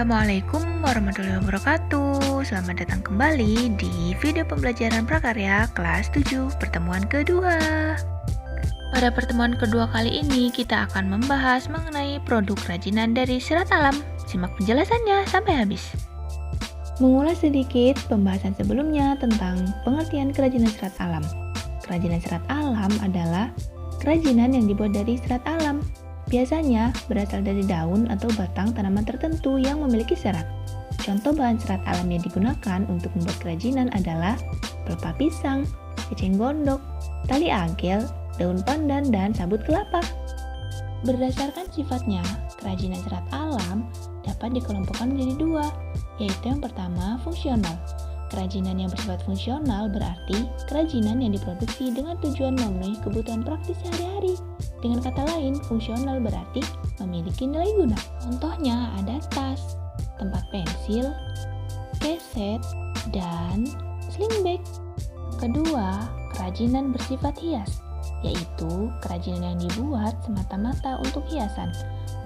Assalamualaikum warahmatullahi wabarakatuh. Selamat datang kembali di video pembelajaran prakarya kelas 7 pertemuan kedua. Pada pertemuan kedua kali ini kita akan membahas mengenai produk kerajinan dari serat alam. Simak penjelasannya sampai habis. Mengulas sedikit pembahasan sebelumnya tentang pengertian kerajinan serat alam. Kerajinan serat alam adalah kerajinan yang dibuat dari serat alam. Biasanya berasal dari daun atau batang tanaman tertentu yang memiliki serat. Contoh bahan serat alam yang digunakan untuk membuat kerajinan adalah pelepah pisang, eceng gondok, tali agel, daun pandan, dan sabut kelapa. Berdasarkan sifatnya, kerajinan serat alam dapat dikelompokkan menjadi dua, yaitu yang pertama fungsional. Kerajinan yang bersifat fungsional berarti kerajinan yang diproduksi dengan tujuan memenuhi kebutuhan praktis sehari-hari. Dengan kata lain, fungsional berarti memiliki nilai guna. Contohnya ada tas, tempat pensil, keset, dan sling bag. Kedua, kerajinan bersifat hias, yaitu kerajinan yang dibuat semata-mata untuk hiasan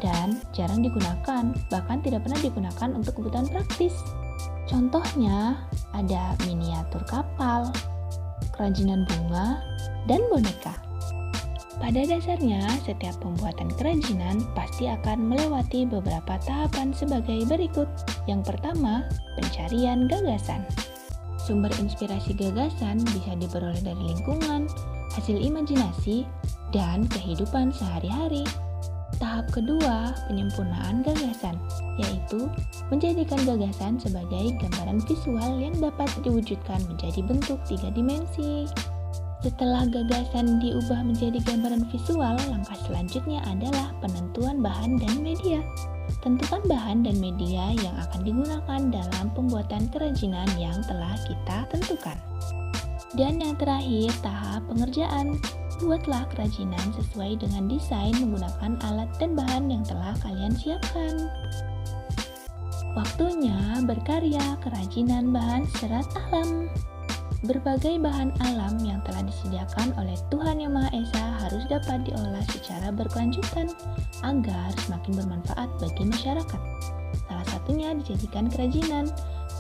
dan jarang digunakan, bahkan tidak pernah digunakan untuk kebutuhan praktis. Contohnya ada miniatur kapal, kerajinan bunga, dan boneka. Pada dasarnya, setiap pembuatan kerajinan pasti akan melewati beberapa tahapan sebagai berikut. Yang pertama, pencarian gagasan. Sumber inspirasi gagasan bisa diperoleh dari lingkungan, hasil imajinasi, dan kehidupan sehari-hari. Tahap kedua, penyempurnaan gagasan, yaitu menjadikan gagasan sebagai gambaran visual yang dapat diwujudkan menjadi bentuk 3 dimensi. Setelah gagasan diubah menjadi gambaran visual, langkah selanjutnya adalah penentuan bahan dan media. Tentukan bahan dan media yang akan digunakan dalam pembuatan kerajinan yang telah kita tentukan. Dan yang terakhir, tahap pengerjaan. Buatlah kerajinan sesuai dengan desain menggunakan alat dan bahan yang telah kalian siapkan. Waktunya berkarya kerajinan bahan serat alam. Berbagai bahan alam yang telah disediakan oleh Tuhan Yang Maha Esa harus dapat diolah secara berkelanjutan agar semakin bermanfaat bagi masyarakat. Salah satunya dijadikan kerajinan.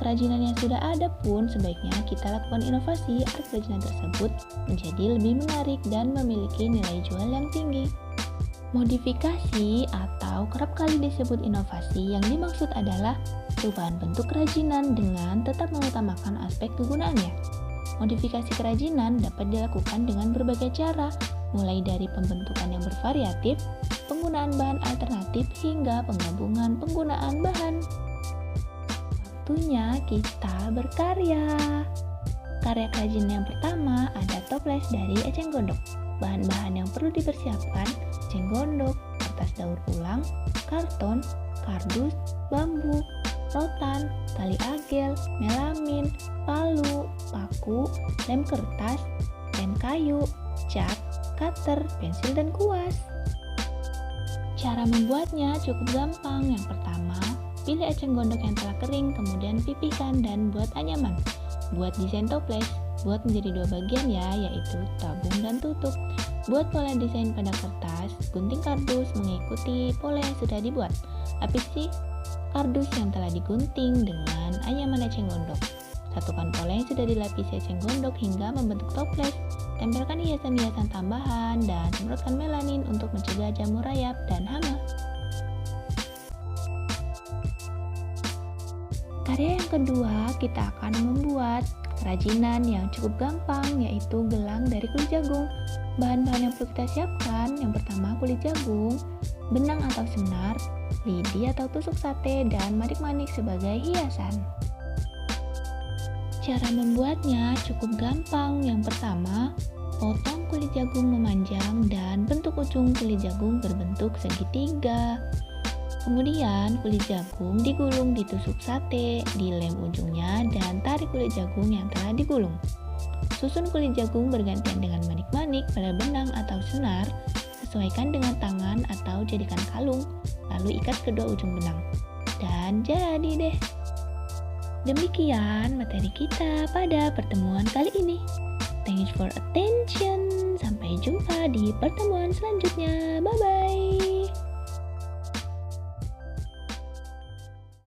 Kerajinan yang sudah ada pun sebaiknya kita lakukan inovasi agar kerajinan tersebut menjadi lebih menarik dan memiliki nilai jual yang tinggi. Modifikasi atau kerap kali disebut inovasi yang dimaksud adalah perubahan bentuk kerajinan dengan tetap mengutamakan aspek kegunaannya. Modifikasi kerajinan dapat dilakukan dengan berbagai cara, mulai dari pembentukan yang bervariatif, penggunaan bahan alternatif, hingga penggabungan penggunaan bahan. Waktunya kita berkarya. Karya kerajinan yang pertama ada toples dari eceng gondok. Bahan-bahan yang perlu dipersiapkan: eceng gondok, kertas daur ulang, karton, kardus, bambu, rotan, tali agel, melamin, palu, paku, lem kertas, lem kayu, cat, cutter, pensil, dan kuas. Cara membuatnya cukup gampang. Yang pertama, pilih eceng gondok yang telah kering, kemudian pipihkan dan buat anyaman. Buat desain toples, buat menjadi dua bagian ya, yaitu tabung dan tutup. Buat pola desain pada kertas, gunting kardus mengikuti pola yang sudah dibuat. Lapisi kardus yang telah digunting dengan anyaman eceng gondok. Satukan pola yang sudah dilapisi eceng gondok hingga membentuk toples. Tempelkan hiasan-hiasan tambahan dan semprotkan melanin untuk mencegah jamur rayap dan hama. Karya yang kedua, kita akan membuat kerajinan yang cukup gampang, yaitu gelang dari kulit jagung. Bahan-bahan yang perlu kita siapkan, yang pertama kulit jagung, benang atau senar, lidi atau tusuk sate, dan manik-manik sebagai hiasan. Cara membuatnya cukup gampang. Yang pertama, potong kulit jagung memanjang dan bentuk ujung kulit jagung berbentuk segitiga. Kemudian kulit jagung digulung di tusuk sate, dilem ujungnya, dan tarik kulit jagung yang telah digulung. Susun kulit jagung bergantian dengan manik-manik pada benang atau senar, sesuaikan dengan tangan atau jadikan kalung, lalu ikat kedua ujung benang. Dan jadi deh. Demikian materi kita pada pertemuan kali ini. Thanks for attention. Sampai jumpa di pertemuan selanjutnya. Bye-bye.